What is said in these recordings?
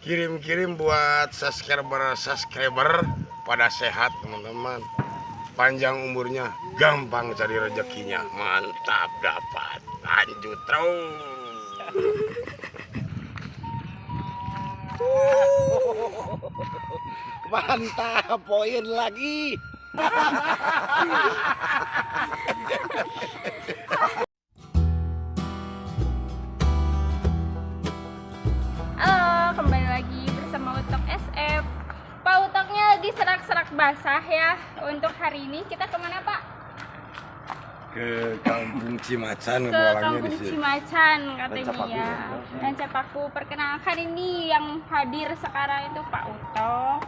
Kirim-kirim buat subscriber pada sehat teman-teman, panjang umurnya, gampang cari rezekinya, mantap dapat, lanjut terus. Mantap, poin lagi. Halo, kembali lagi bersama Utok SF. Pak Utoknya lagi serak-serak basah ya. Untuk hari ini kita kemana Pak? Ke Kampung Cimacan, Ke Kampung Cimacan katanya ya. Dan Cepaku, perkenalkan ini yang hadir sekarang itu Pak Utok,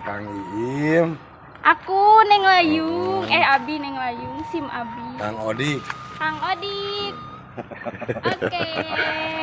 Kang Iim, aku Neng Layung, Abi Neng Layung, Sim Abi, Kang Odik, Kang Odik. Oke.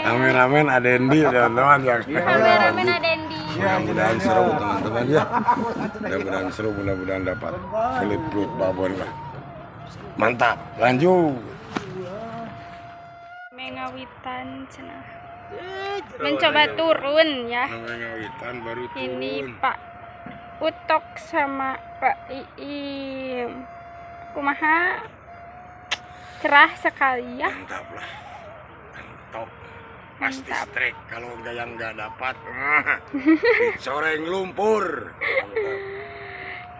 Amin Adendi teman-teman ya. Kameramen Adendi. Mudah-mudahan seru teman-teman ya. Mudah-mudahan seru, mudah-mudahan dapat kulit babon lah. Mantap, lanjut. Mengawitan cenah. Mencoba turun ya. Mengawitan baru turun. Ini Pak Utok sama Pak Iim. Kumaha? Cerah sekali ya. Mantap lah. Mantap. Pasti Mantap. strike kalau enggak yang enggak dapat. Soreng lumpur. Mantap.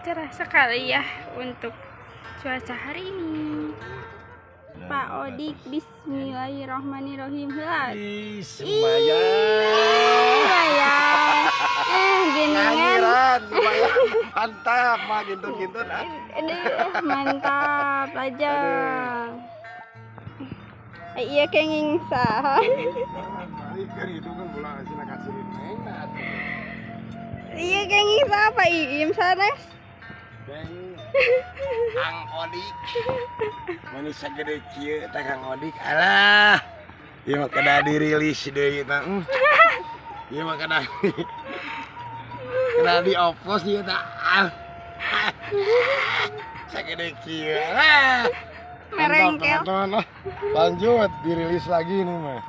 Cerah sekali ya untuk cuaca hari ini. Pak Odik, bismillahirrahmanirrahim. Bayang. Geningan. Mantap, mah gitu-gitu. Mantap aja. Iya kenging sah. Itu kan bola asina kasirin neng. Iya kenging sah Pak Iim sanes. Kang Odik. Manis sagede kieu teh Kang Odik. Alah. Ieu mah kada dirilis deui tah. Ieu mah kada di-oplos ieu tah. Sagede kieu. Alah. Merengkel. Teman-teman, lanjut dirilis lagi nih mah.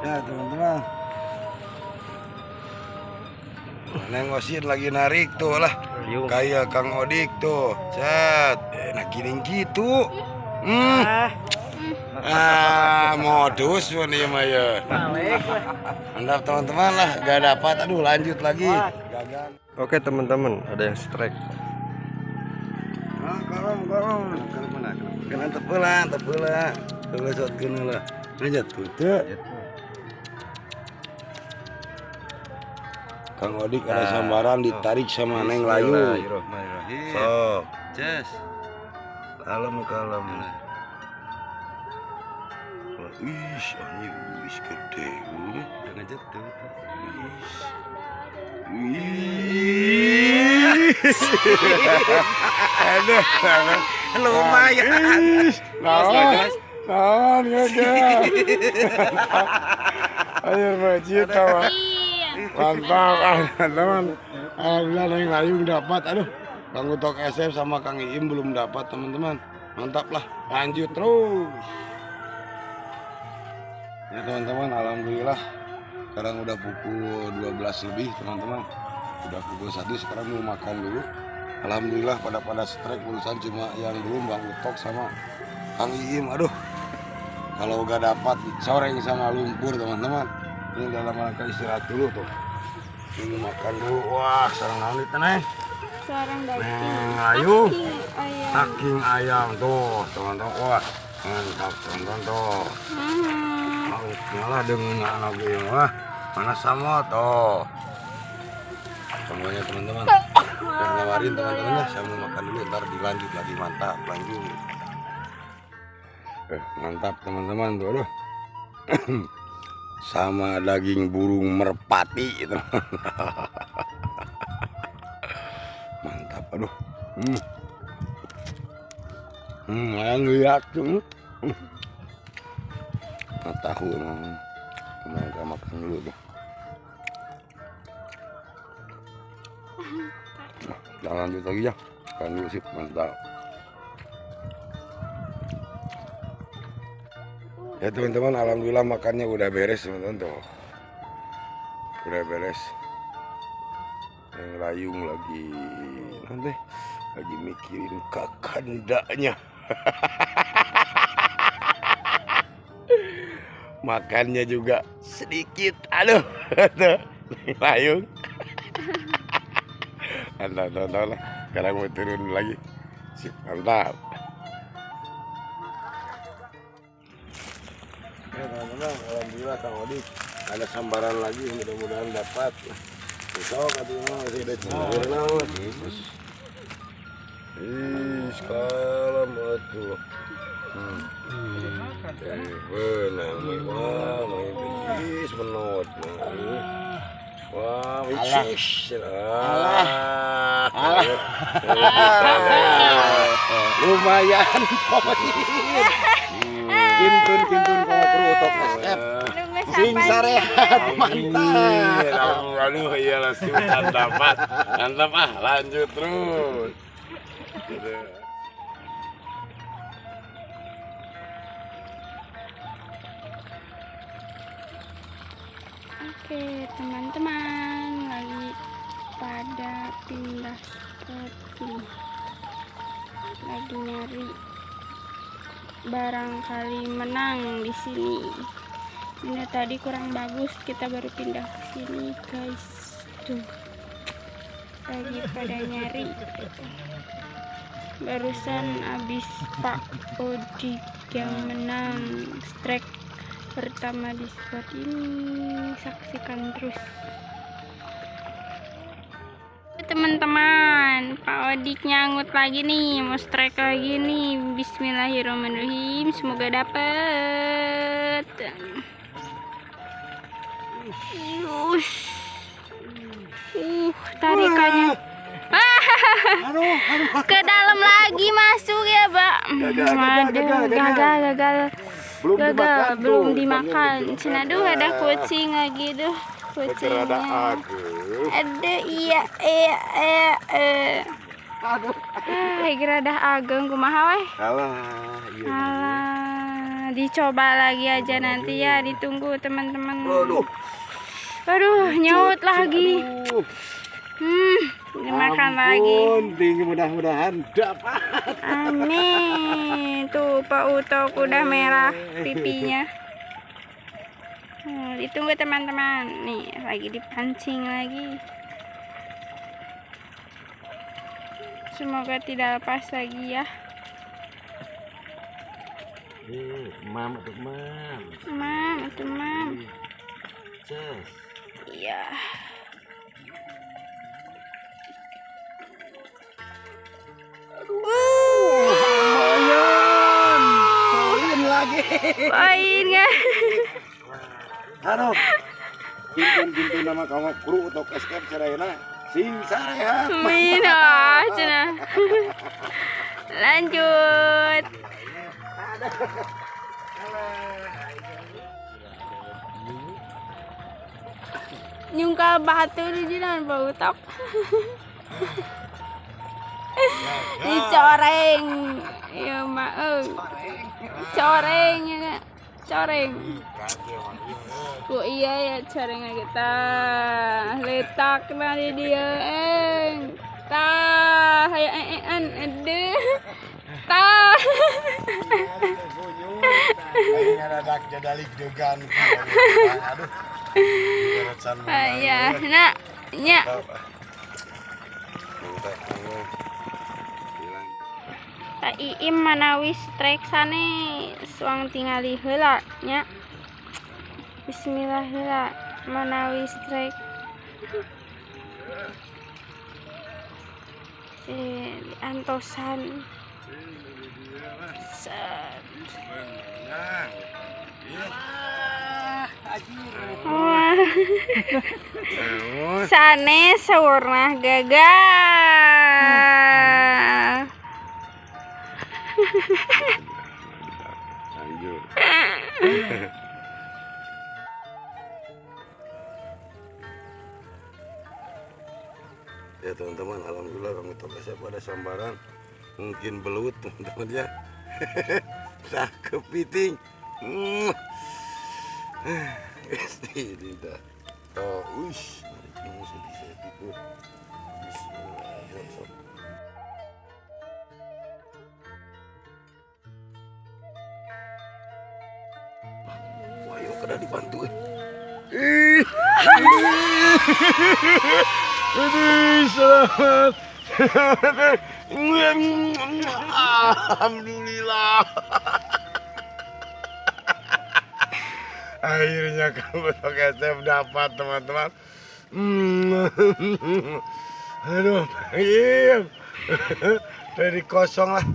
Ya teman-teman. Neng Osid lagi narik tuh lah. Kayak Kang Odik tuh. Cet. Enak giring gitu. Modus nih mah ya. Mantap teman-teman lah, gak dapat. Aduh, lanjut lagi. Gagal. Oke teman-teman, ada yang strike. Kalau mana? Kena tepelan. Kalau shot kena lah. Lanjut tuh. Kang Odik ada sambaran ditarik sama Neng Layu. So, Yes. kalem. Wih, anjir, wih gede. Jangan jatuh. Aduh, Lumayan. naon gagal. Ayo bajit tawa. Mantap, teman. Alhamdulillah Neng Layung dapat. Aduh, Kang Utok SF sama Kang Iim belum dapat teman-teman. Mantap lah, lanjut terus. Ya teman-teman, alhamdulillah. Sekarang udah pukul 12 lebih teman-teman. Udah pukul 1, sekarang mau makan dulu. Alhamdulillah pada strike urusan cuma yang belum Bang Utok sama Kang Iim. Aduh, kalau gak dapat soreng sama lumpur teman-teman. Ini dalam rangka istirahat dulu tuh. Ini makan dulu. Wah, sarang naon itu Neng? Sarang daging. Neng Ayu. Ayam. Daging ayam tuh teman-teman. Wah, mantap teman-teman tuh. Nyala dengan anak gue mah mana sama toh. Semuanya teman-teman. Dan nawarin teman-teman lah, saya mau makan dulu ntar dilanjut lagi. Mantap, lanjut. Mantap teman-teman tuh, aduh. Sama daging burung merpati itu. Mantap, aduh. Yang lihat tuh. Tahu emang makan dulu tuh. Jangan lanjut lagi ya. Makan dulu sih, mantap. Ya teman-teman, alhamdulillah makannya udah beres teman-teman tuh. Udah beres. Yang Layung lagi nanti lagi mikirin kakandanya. Makannya juga sedikit, aduh, tuh, Layung. Mantap lah. Sekarang mau turun lagi. Sip, mantap. Ya teman-teman, alhamdulillah Kang Odik ada sambaran lagi, mudah-mudahan dapat. Besok katanya masih ada campur naon. Ih, kalem atuh. Benang, wah, main bis menot. Wah, wicis. Lumayan poin. Kintun kalau perlu untuk SF. Sing sarehat mantap. Aduh, iyalah sultan dapat. Mantap lanjut terus. Oke teman-teman, lagi pada pindah spot nih, lagi nyari barangkali menang di sini. Ini tadi kurang bagus, kita baru pindah ke sini guys. Tuh, lagi pada nyari. Barusan abis Pak Odik yang menang strike pertama di spot ini, saksikan terus teman-teman. Pak Odik nyangut lagi nih, mau strike lagi nih. Bismillahirrahmanirrahim, semoga dapet. Tarikannya ke dalam lagi masuk ya, Pak. Gagal. Belum dimakan. Aduh, ada kucing lagi tuh. Kucingnya. Ada iya. Aduh. Geradah ageng kumaha we? Alah, dicoba lagi aja nanti ya, ditunggu teman-teman. Aduh, nyaut lagi. Dimakan lagi. Tinggi, mudah-mudahan dapat. Amin. Tuh Pak Utok udah merah pipinya. Ditunggu teman-teman. Nih lagi dipancing lagi. Semoga tidak lepas lagi ya. Mam. Iya. Lumayan. Poin lagi. Poin nggak? Aduh. Kintun nama kamu kru untuk SF Serena. Sing sarehat. Mina, cenah. Lanjut. Nyungkal batu di jalan Pak Utok. Dicoreng. Ya mak, coreng ya Kak. Coreng. Oh iya ya corengnya kita. Letak di dia tah ya ede. Tah. Ngadadak jadalik degan. Aduh. Ya, nak, nya. Tak iim manawi strike sane suang tingali heula nya. Bismillah heula manawi strike. Antosan. Set. Sanes sawarna gagal. Lanjut. Ya teman-teman, alhamdulillah kami tokesnya pada sambaran, mungkin belut teman-teman ya. Nah kepiting Ini dah. Oh, uish. Ini sedih itu. Bismillahirrahmanirrahim. Wah, yuk kena dibantuin. Aduh, selamat. Alhamdulillah. Akhirnya kamu SF dapat, teman-teman. Aduh, dari kosong lah.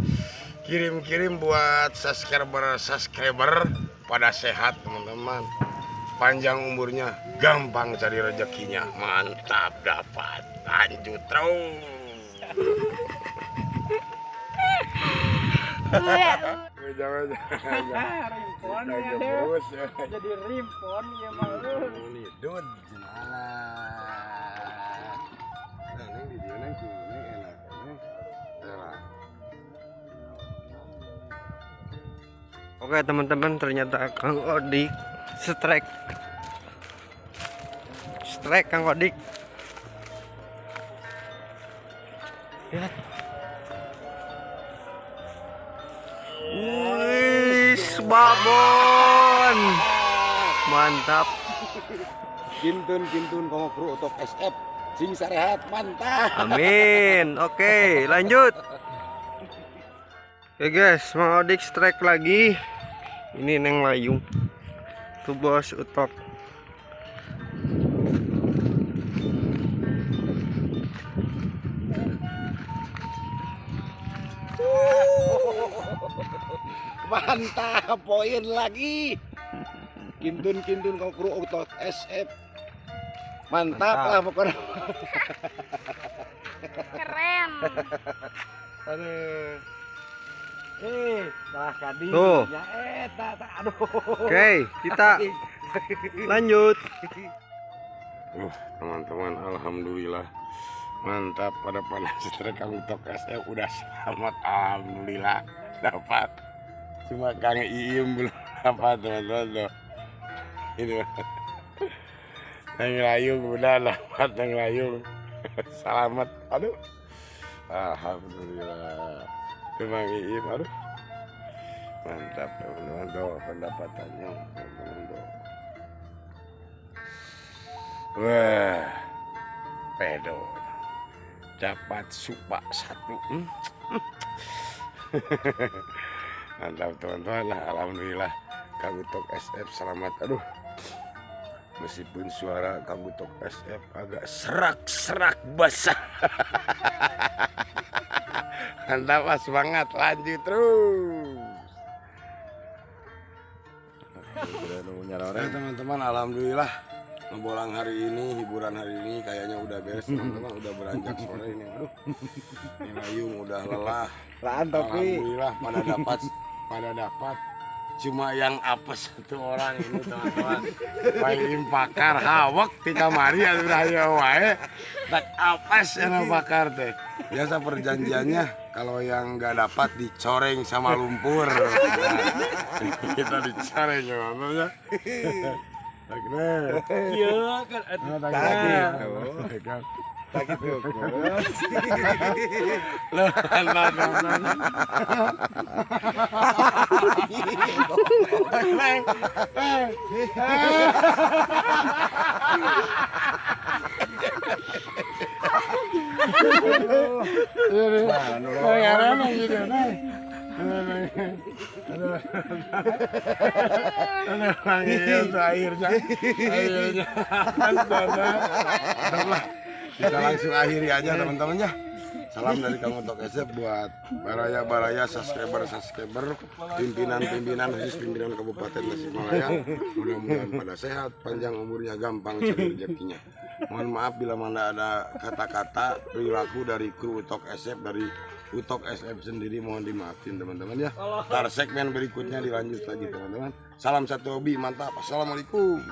Kirim-kirim buat subscriber pada sehat, teman-teman. Panjang umurnya, gampang cari rezekinya. Mantap, dapat. Lanjut terus. Jangan Rimpon ya deh. Jadi rimpon ya malu. Lidut. Nah, ini di dia nang kuning enak. Oke teman-teman, ternyata Kang Odik strike Kang Odik. Lihat. Wis babon. Mantap. Kintun komo kru untuk SF. Sing sarehat mantap. Amin. Oke, lanjut. Oke guys, Mang Odik strike lagi. Ini Neng Layung. Tuh bos utok. Mantap, poin lagi. Kintun kau kru untuk SF. Mantap lah pokoknya. Keren. Aduh. Dah kadi. Tuh. Ya aduh. Oke, kita lanjut. Teman-teman, alhamdulillah. Mantap, pada strike Kang Utok SF udah selamat, alhamdulillah dapat. Cuma Kang Iim belum dapat, teman-teman tuh. Ini Neng Layung udah dapat, Neng Layung selamat. Aduh, alhamdulillah. Kang Iim, aduh mantap, teman-teman tuh pendapatannya, teman-teman tuh. Wah, pedo dapat supa 1. Mantap teman-teman, alhamdulillah Kang Utok SF selamat. Aduh, meskipun suara Kang Utok SF agak serak-serak basah. Mantap, semangat, lanjut terus. Teman-teman, alhamdulillah ngebolang hari ini, hiburan hari ini kayaknya udah beres, teman-teman. Udah beranjak sore ini. Aduh, ini Layung udah lelah. Alhamdulillah pada dapat. Cuma yang apes satu orang ini, teman-teman. Paling pakar hawak di kamari udah ya wae. Tak apes yang pakar teh. Biasa perjanjiannya kalau yang nggak dapat dicoreng sama lumpur. Nah, kita dicoreng ya, namanya. Iya kan sakit tuh. Kita langsung akhiri aja, teman-teman ya. Salam dari Kang Utok SF buat baraya-baraya subscriber, pimpinan khusus pimpinan Kabupaten Tasikmalaya. Mudah-mudahan pada sehat, panjang umurnya, gampang cari rezekinya. Mohon maaf bila mana ada kata-kata perilaku dari kru Utok SF, dari Utok SF sendiri, mohon dimaafin teman-teman ya. Ntar segmen berikutnya dilanjut lagi, teman-teman. Salam satu hobi, mantap. Assalamualaikum.